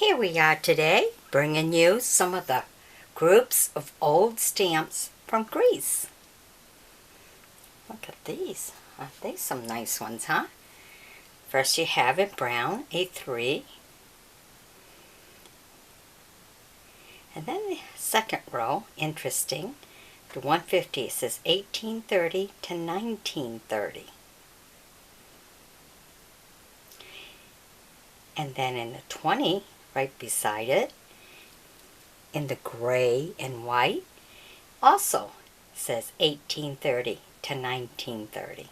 Here we are today, bringing you some of the groups of old stamps from Greece. Look at these. Aren't they some nice ones, huh? First you have in brown, a 3. And then the second row, interesting, the 150 says 1830 to 1930. And then in the 20, right beside it, in the gray and white, also says 1830 to 1930.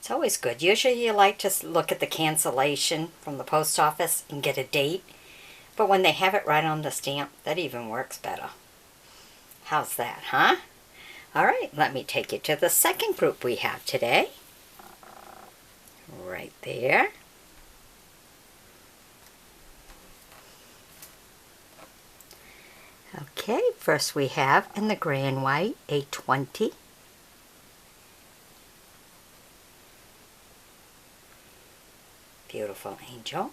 It's always good. Usually you like to look at the cancellation from the post office and get a date, but when they have it right on the stamp, that even works better. How's that, huh? All right, let me take you to the second group we have today. Right there. Okay, first we have in the gray and white, a 20. Beautiful angel.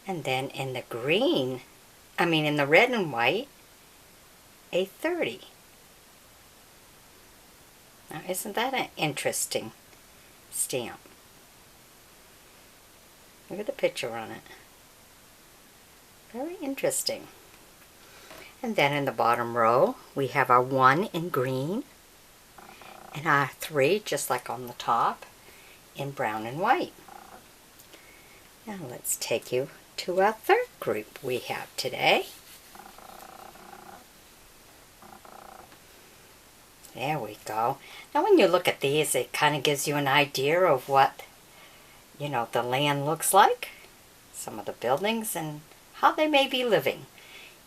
And then in the in the red and white, a 30. Now isn't that an interesting stamp? Look at the picture on it. Very interesting. And then in the bottom row, we have our 1 in green and our 3, just like on the top, in brown and white. Now let's take you to our third group we have today. There we go. Now when you look at these, it kind of gives you an idea of what, the land looks like, some of the buildings, and how they may be living.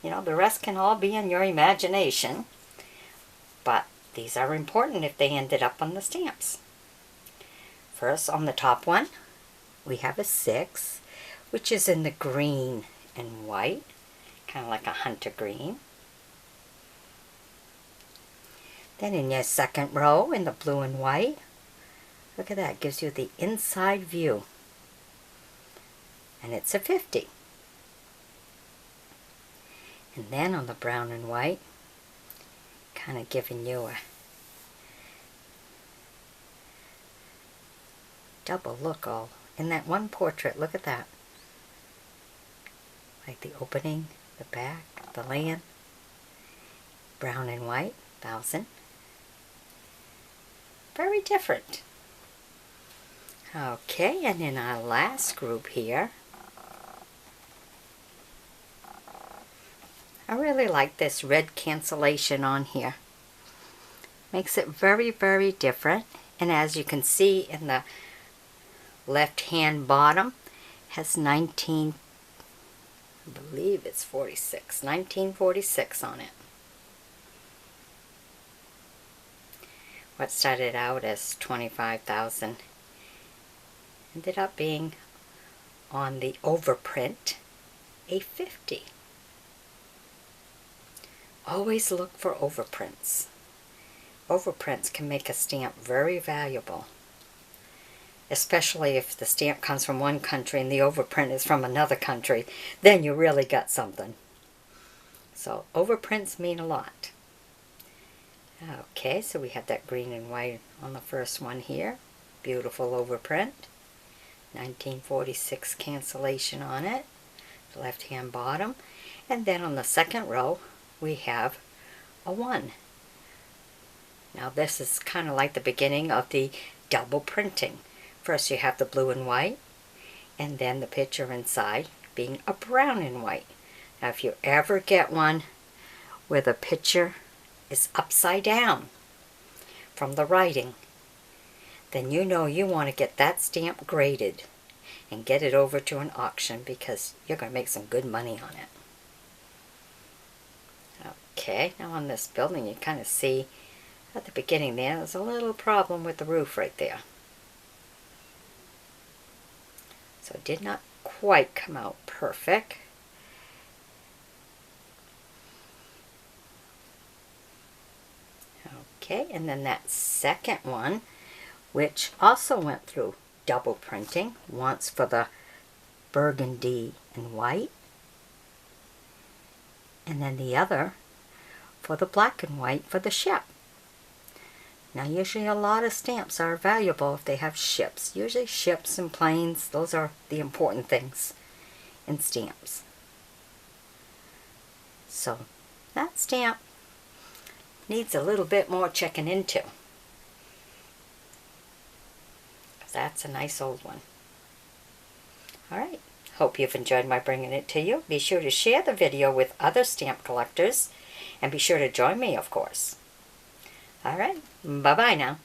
The rest can all be in your imagination, but these are important if they ended up on the stamps. First, on the top one, we have a 6, which is in the green and white, kind of like a hunter green. Then in your second row, in the blue and white, look at that, gives you the inside view. And it's a 50. And then on the brown and white, kind of giving you a double look all in that one portrait. Look at that. Like the opening, the back, the land. Brown and white, 1000. Very different. Okay, and in our last group here, I really like this red cancellation on here. Makes it very, very different. And as you can see in the left-hand bottom, has I believe it's 1946 on it. What started out as 25,000 ended up being, on the overprint, a 50. Always look for overprints. Overprints can make a stamp very valuable, especially if the stamp comes from one country and the overprint is from another country. Then you really got something. So overprints mean a lot. Okay, so we have that green and white on the first one here. Beautiful overprint. 1946 cancellation on it. The left-hand bottom. And then on the second row, we have a 1. Now this is kind of like the beginning of the double printing. First you have the blue and white, and then the picture inside being a brown and white. Now if you ever get one where the picture is upside down from the writing, then you know you want to get that stamp graded and get it over to an auction, because you're going to make some good money on it. Okay, now on this building you kind of see at the beginning there's a little problem with the roof right there. So it did not quite come out perfect. Okay, and then that second one, which also went through double printing, once for the burgundy and white, and then the other for the black and white for the ship. Now usually a lot of stamps are valuable if they have ships. Usually ships and planes, those are the important things in stamps. So that stamp needs a little bit more checking into. That's a nice old one. Alright, hope you've enjoyed my bringing it to you. Be sure to share the video with other stamp collectors, and be sure to join me, of course. Alright, bye-bye now.